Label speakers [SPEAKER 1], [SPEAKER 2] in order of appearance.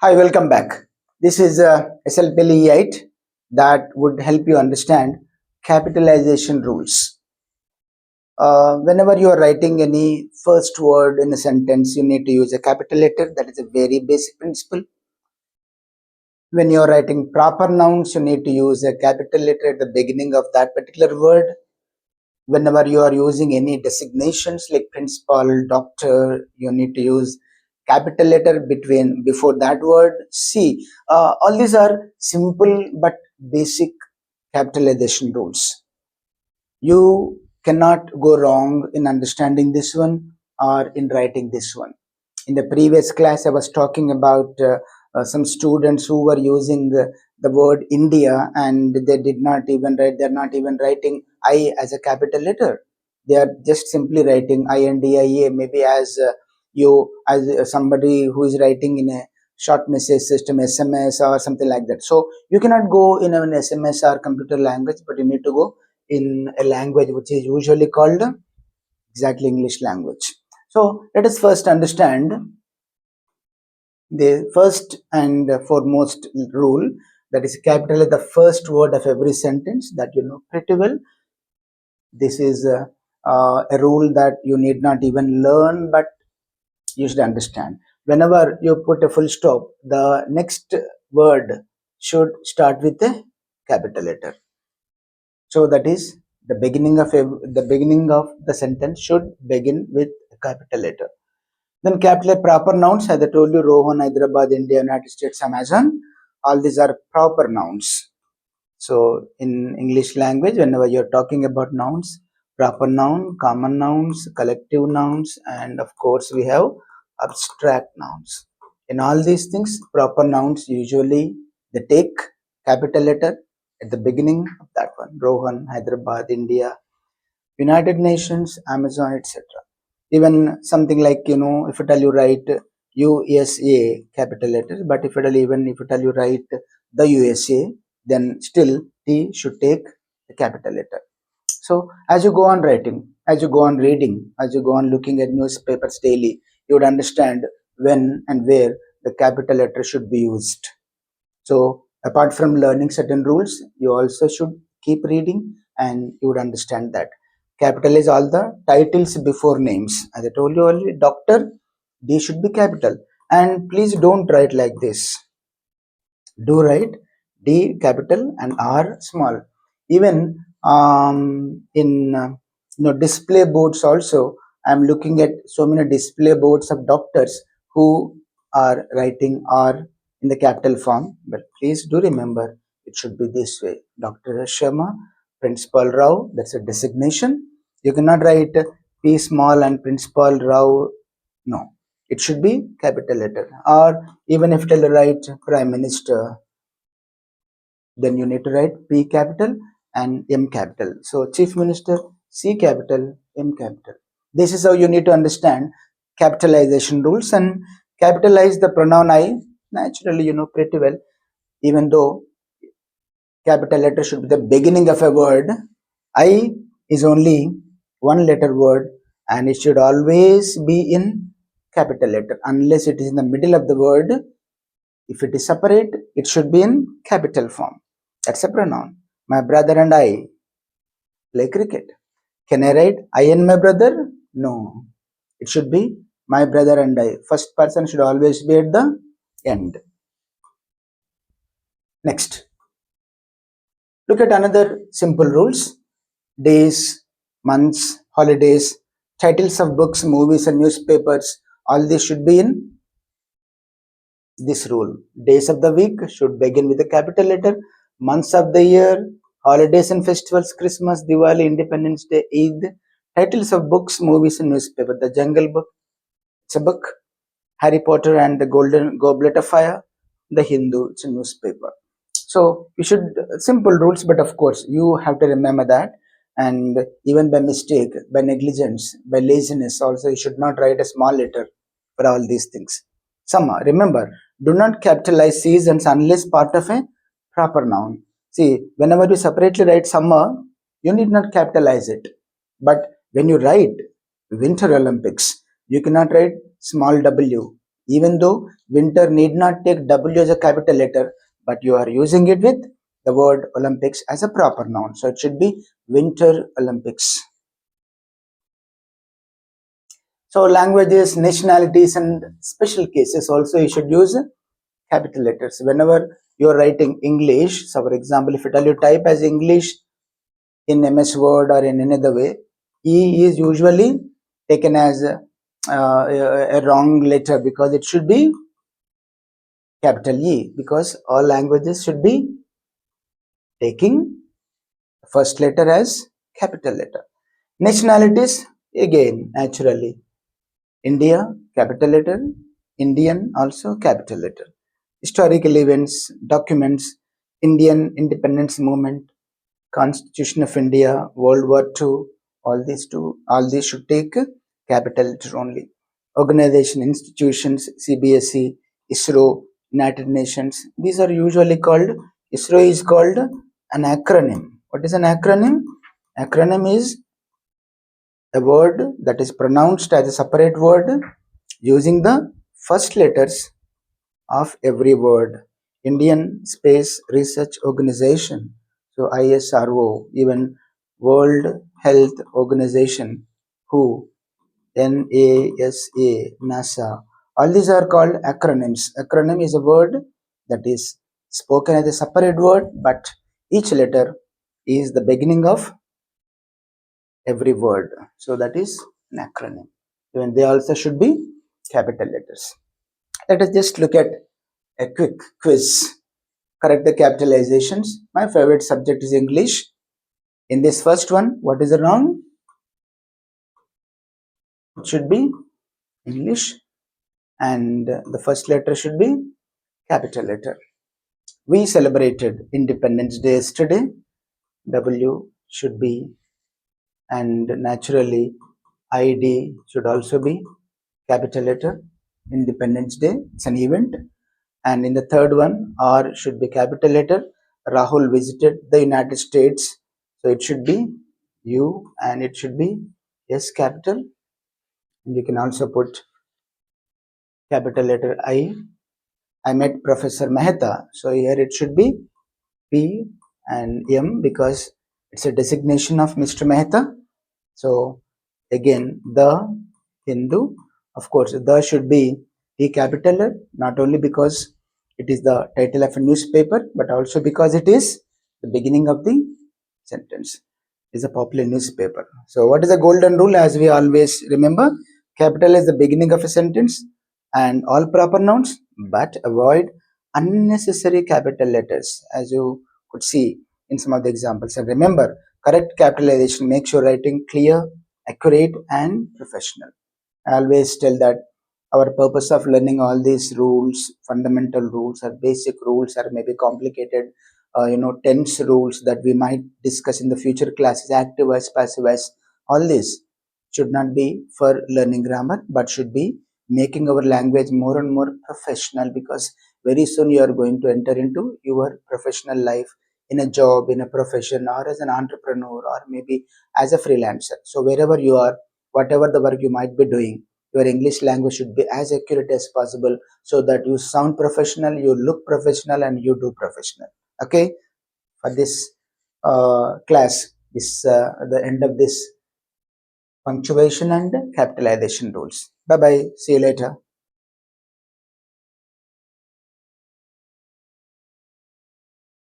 [SPEAKER 1] Hi, welcome back. This is SLPLE8 that would help you understand capitalization rules. Whenever you are writing any first word in a sentence, you need to use a capital letter. That is a very basic principle. When you are writing proper nouns, you need to use a capital letter at the beginning of that particular word. Whenever you are using any designations like principal, doctor, you need to use capital letter before that word. See, all these are simple but basic capitalization rules. You cannot go wrong in understanding this one or in writing this one. In the previous class, I was talking about some students who were using the word India, and they did not even write, they're not even writing I as a capital letter. They are just simply writing INDIA, maybe as somebody who is writing in a short message system, SMS or something like that. So you cannot go in an SMS or computer language, but you need to go in a language which is usually called exactly English language. So let us first understand the first and foremost rule, that is capitalize the first word of every sentence. That you know pretty well. This is a rule that you need not even learn, but you should understand. Whenever you put a full stop, the next word should start with a capital letter. So that is the beginning of the sentence should begin with a capital letter. Then capital proper nouns, as I told you, Rohan, Hyderabad, India, United States, Amazon. All these are proper nouns. So in English language, whenever you're talking about nouns, proper noun, common nouns, collective nouns, and of course we have abstract nouns. In all these things, proper nouns usually they take capital letter at the beginning of that one. Rohan, Hyderabad, India, United Nations, Amazon, etc. Even something like, if I tell you write USA capital letters, but if I tell you write the USA, then still T should take the capital letter. So as you go on writing, as you go on reading, as you go on looking at newspapers daily, you would understand when and where the capital letter should be used. So apart from learning certain rules, you also should keep reading and you would understand that. Capitalize all the titles before names. As I told you already, doctor, D should be capital. And please don't write like this. Do write D capital and R small. Even in display boards also, I'm looking at so many display boards of doctors who are writing R in the capital form. But please do remember, it should be this way. Dr. Sharma, Principal Rao, that's a designation. You cannot write P small and Principal Rao. No, it should be capital letter. Or even if you write Prime Minister, then you need to write P capital and M capital. So Chief Minister, C capital, M capital. This is how you need to understand capitalization rules. And capitalize the pronoun I, naturally you know pretty well. Even though capital letter should be the beginning of a word, I is only one letter word and it should always be in capital letter unless it is in the middle of the word. If it is separate, it should be in capital form. That's a pronoun. My brother and I play cricket. Can I write I and my brother? No. It should be my brother and I. First person should always be at the end. Next. Look at another simple rules. Days, months, holidays, titles of books, movies and newspapers. All this should be in this rule. Days of the week should begin with a capital letter. Months of the year, holidays and festivals, Christmas, Diwali, Independence Day, Eid. Titles of books, movies and newspaper. The Jungle Book, it's a book. Harry Potter and the Golden Goblet of Fire. The Hindu, it's a newspaper. So you should, simple rules, but of course you have to remember that. And even by mistake, by negligence, by laziness also, you should not write a small letter for all these things. Summer, remember, do not capitalize seasons unless part of a proper noun. See, whenever you separately write summer, you need not capitalize it. But when you write Winter Olympics, you cannot write small w. Even though winter need not take W as a capital letter, but you are using it with the word Olympics as a proper noun. So it should be Winter Olympics. So languages, nationalities and special cases also you should use capital letters. Whenever you are writing English, so for example, if I tell you type as English in MS Word or in another way, E is usually taken as a wrong letter because it should be capital E, because all languages should be taking the first letter as capital letter. Nationalities, again, naturally, India, capital letter, Indian, also capital letter. Historical events, documents, Indian independence movement, Constitution of India, World War II, all these should take capital letter only. Organization, institutions, CBSE, ISRO, United Nations, these are usually called, ISRO is called an acronym. What is an acronym? Acronym is a word that is pronounced as a separate word using the first letters of every word. Indian Space Research Organization, so ISRO, even World Health Organization, WHO, NASA, NASA, all these are called acronyms. Acronym is a word that is spoken as a separate word, but each letter is the beginning of every word. So that is an acronym. Even they also should be capital letters. Let us just look at a quick quiz. Correct the capitalizations. My favorite subject is English. In this first one, what is the noun? It should be English, and the first letter should be capital letter. We celebrated Independence Day yesterday. W should be, and naturally ID should also be capital letter. Independence Day, it's an event. And in the third one, R should be capital letter. Rahul visited the United States, so it should be U, and it should be S capital. And you can also put capital letter I. I met Professor Mehta, so here it should be P and M because it's a designation of Mr. Mehta. So again, the Hindu, of course, the should be T capital, not only because it is the title of a newspaper, but also because it is the beginning of the sentence. It is a popular newspaper. So what is the golden rule? As we always remember, capital is the beginning of a sentence and all proper nouns, but avoid unnecessary capital letters, as you could see in some of the examples. And remember, correct capitalization makes your writing clear, accurate and professional. I always tell that our purpose of learning all these rules, fundamental rules or basic rules, or maybe complicated, tense rules that we might discuss in the future classes, active voice, passive voice, all this should not be for learning grammar, but should be making our language more and more professional, because very soon you are going to enter into your professional life in a job, in a profession, or as an entrepreneur, or maybe as a freelancer. So wherever you are, whatever the work you might be doing, your English language should be as accurate as possible so that you sound professional, you look professional, and you do professional. Okay, for this class, this the end of this punctuation and capitalization rules. Bye bye. See you later.